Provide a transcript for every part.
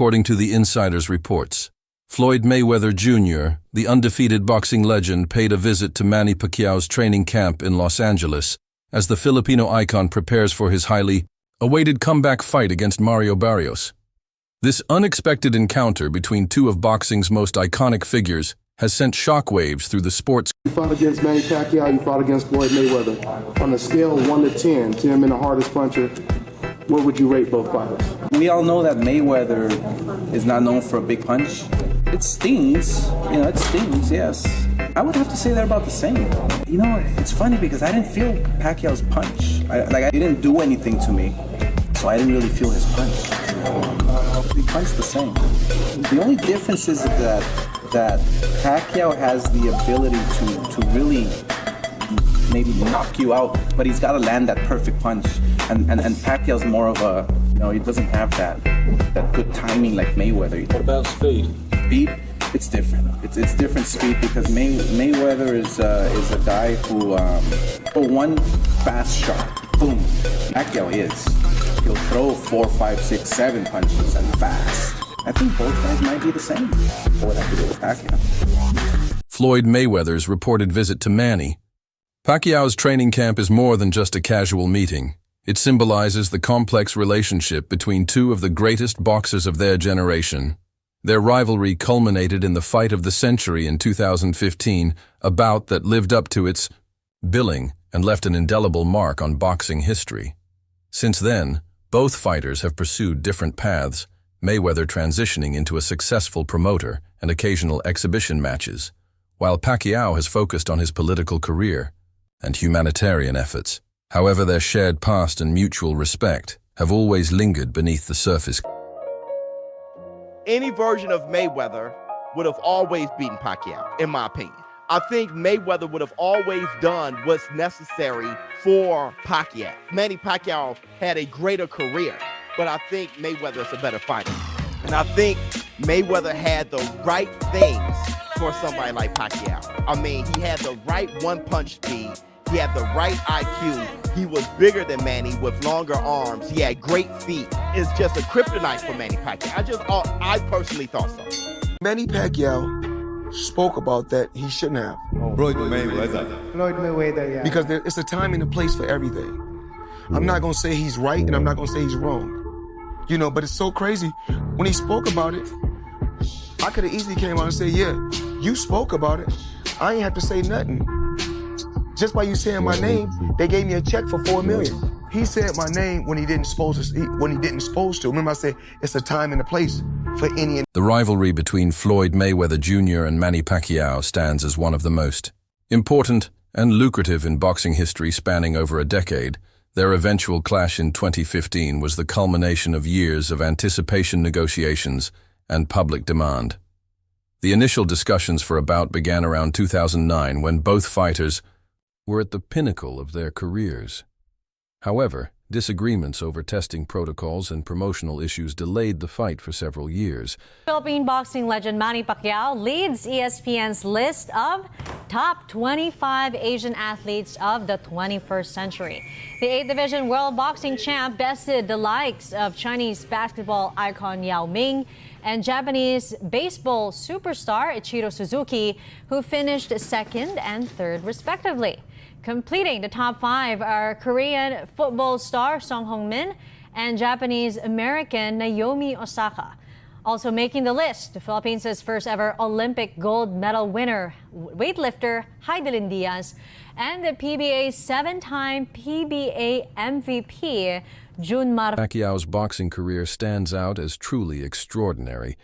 according to the insider's reports. Floyd Mayweather Jr., the undefeated boxing legend, paid a visit to Manny Pacquiao's training camp in Los Angeles as the Filipino icon prepares for his highly awaited comeback fight against Mario Barrios. This unexpected encounter between two of boxing's most iconic figures has sent shockwaves through the sport's. You fought against Manny Pacquiao, you fought against Floyd Mayweather. On a scale of 1 to 10, 10 being the hardest puncher, what would you rate both fighters? We all know that Mayweather is not known for a big punch. It stings, it stings, yes. I would have to say they're about the same. It's funny because I didn't feel Pacquiao's punch. It didn't do anything to me, so I didn't really feel his punch. We punched the same. The only difference is that Pacquiao has the ability to really maybe knock you out, but he's got to land that perfect punch. And Pacquiao's more of a, he doesn't have that good timing like Mayweather. What about speed? Speed, it's different. It's different speed because Mayweather is a guy who one fast shot, boom. Pacquiao he'll throw 4, 5, 6, 7 punches and fast. I think both guys might be the same. What would have to do with Pacquiao? Floyd Mayweather's reported visit to Manny. Pacquiao's training camp is more than just a casual meeting. It symbolizes the complex relationship between two of the greatest boxers of their generation. Their rivalry culminated in the fight of the century in 2015, a bout that lived up to its billing and left an indelible mark on boxing history. Since then, both fighters have pursued different paths, Mayweather transitioning into a successful promoter and occasional exhibition matches, while Pacquiao has focused on his political career and humanitarian efforts. However, their shared past and mutual respect have always lingered beneath the surface. Any version of Mayweather would have always beaten Pacquiao, in my opinion. I think Mayweather would have always done what's necessary for Pacquiao. Manny Pacquiao had a greater career, but I think Mayweather's a better fighter. And I think Mayweather had the right things for somebody like Pacquiao. He had the right one-punch speed. He had the right IQ. He was bigger than Manny with longer arms. He had great feet. It's just a kryptonite for Manny Pacquiao. I personally thought so. Manny Pacquiao spoke about that he shouldn't have. Floyd Mayweather. Floyd Mayweather, yeah. Because it's a time and a place for everything. I'm not going to say he's right and I'm not going to say he's wrong. But it's so crazy. When he spoke about it, I could have easily came out and said, yeah, you spoke about it. I ain't have to say nothing. Just by you saying my name, they gave me a check for $4 million. He said my name when he didn't supposed to. Remember I said it's a time and a place for any. The rivalry between Floyd Mayweather Jr. and Manny Pacquiao stands as one of the most important and lucrative in boxing history, spanning over a decade. Their eventual clash in 2015 was the culmination of years of anticipation, negotiations, and public demand. The initial discussions for a bout began around 2009 when both fighters were at the pinnacle of their careers. However, disagreements over testing protocols and promotional issues delayed the fight for several years. Philippine boxing legend Manny Pacquiao leads ESPN's list of top 25 Asian athletes of the 21st century. The 8th Division World Boxing Champ bested the likes of Chinese basketball icon Yao Ming and Japanese baseball superstar Ichiro Suzuki, who finished second and third respectively. Completing the top 5 are Korean football star Song Hong-min and Japanese-American Naomi Osaka. Also making the list, the Philippines' first ever Olympic gold medal winner, weightlifter Heidelin Diaz, and the PBA's 7-time PBA MVP, Jun Mar. Pacquiao's boxing career stands out as truly extraordinary.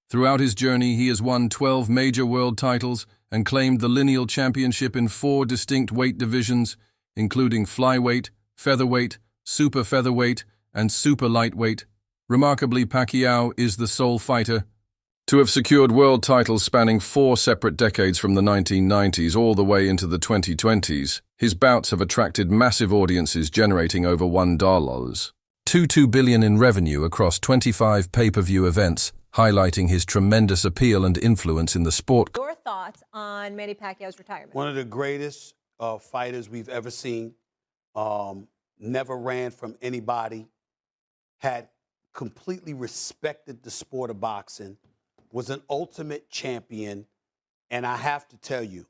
Throughout his journey, he has won 12 major world titles and claimed the lineal championship in 4 distinct weight divisions, including flyweight, featherweight, super featherweight, and super lightweight. Remarkably, Pacquiao is the sole fighter to have secured world titles spanning 4 separate decades from the 1990s all the way into the 2020s. His bouts have attracted massive audiences, generating over $1.22 billion in revenue across 25 pay-per-view events, highlighting his tremendous appeal and influence in the sport. Your thoughts on Manny Pacquiao's retirement? One of the greatest fighters we've ever seen. Never ran from anybody. Had completely respected the sport of boxing, was an ultimate champion, and I have to tell you,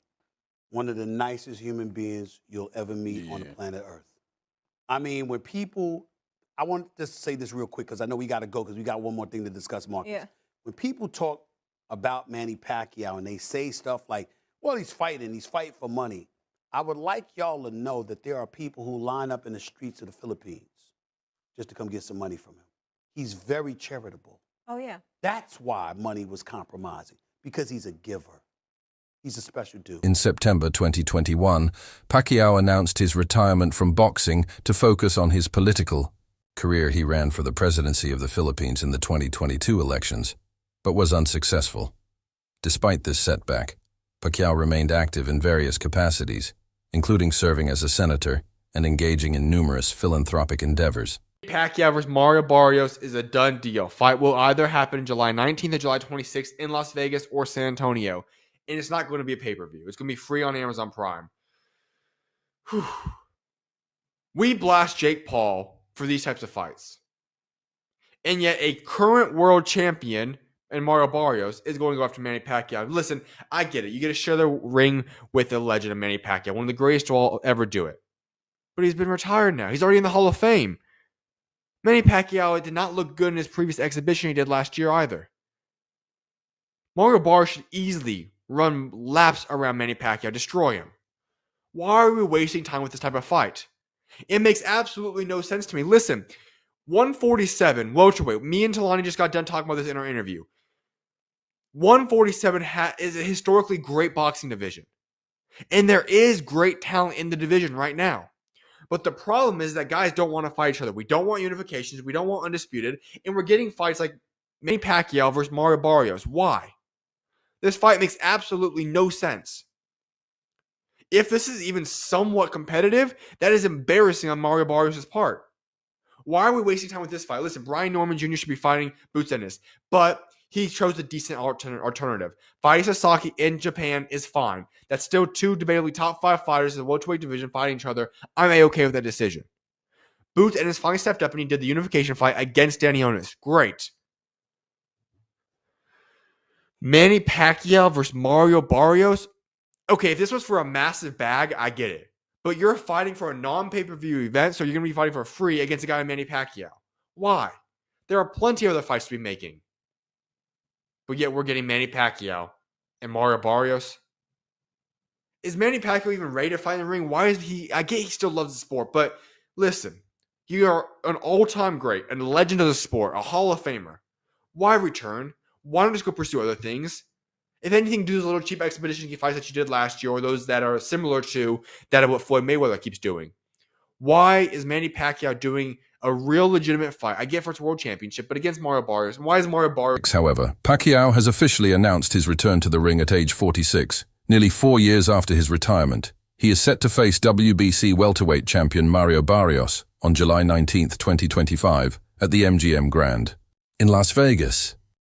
one of the nicest human beings you'll ever meet on the planet Earth. I mean, when people, I want to just say this real quick because I know we got to go because we got one more thing to discuss, Marcus. Yeah. When people talk about Manny Pacquiao and they say stuff like, well, he's fighting for money, I would like y'all to know that there are people who line up in the streets of the Philippines just to come get some money from him. He's very charitable. Oh, yeah. That's why money was compromising, because he's a giver. He's a special dude. In September 2021, Pacquiao announced his retirement from boxing to focus on his political career. He ran for the presidency of the Philippines in the 2022 elections, but was unsuccessful. Despite this setback, Pacquiao remained active in various capacities, including serving as a senator and engaging in numerous philanthropic endeavors. Pacquiao versus Mario Barrios is a done deal. Fight will either happen July 19th or July 26th in Las Vegas or San Antonio. And it's not going to be a pay-per-view. It's going to be free on Amazon Prime. Whew. We blast Jake Paul for these types of fights. And yet a current world champion and Mario Barrios is going to go after Manny Pacquiao. Listen, I get it. You get to share the ring with the legend of Manny Pacquiao, one of the greatest to all ever do it. But he's been retired now. He's already in the Hall of Fame. Manny Pacquiao did not look good in his previous exhibition he did last year either. Mario Barrios should easily run laps around Manny Pacquiao, destroy him. Why are we wasting time with this type of fight? It makes absolutely no sense to me. Listen, 147, welterweight. Me and Talani just got done talking about this in our interview. 147 is a historically great boxing division. And there is great talent in the division right now. But the problem is that guys don't want to fight each other. We don't want unifications. We don't want undisputed. And we're getting fights like Manny Pacquiao versus Mario Barrios. Why? This fight makes absolutely no sense. If this is even somewhat competitive, that is embarrassing on Mario Barrios' part. Why are we wasting time with this fight? Listen, Brian Norman Jr. should be fighting Boots Ennis, but he chose a decent alternative. Fighting Sasaki in Japan is fine. That's still two debatably top 5 fighters in the welterweight division fighting each other. I'm A-okay with that decision. Boots Ennis finally stepped up and he did the unification fight against Danny Onis. Great. Manny Pacquiao versus Mario Barrios. Okay, if this was for a massive bag, I get it. But you're fighting for a non-pay-per-view event, so you're going to be fighting for free against a guy like Manny Pacquiao. Why? There are plenty of other fights to be making. But yet we're getting Manny Pacquiao and Mario Barrios. Is Manny Pacquiao even ready to fight in the ring? Why is he? I get he still loves the sport, but listen, you are an all-time great, a legend of the sport, a Hall of Famer. Why return? Why don't just go pursue other things? If anything, do those little cheap expedition fights that you did last year, or those that are similar to that of what Floyd Mayweather keeps doing. Why is Manny Pacquiao doing a real legitimate fight? I get for its world championship, but against Mario Barrios. Why is Mario Barrios? However, Pacquiao has officially announced his return to the ring at age 46, nearly 4 years after his retirement. He is set to face WBC welterweight champion Mario Barrios on July 19, 2025, at the MGM Grand in Las Vegas.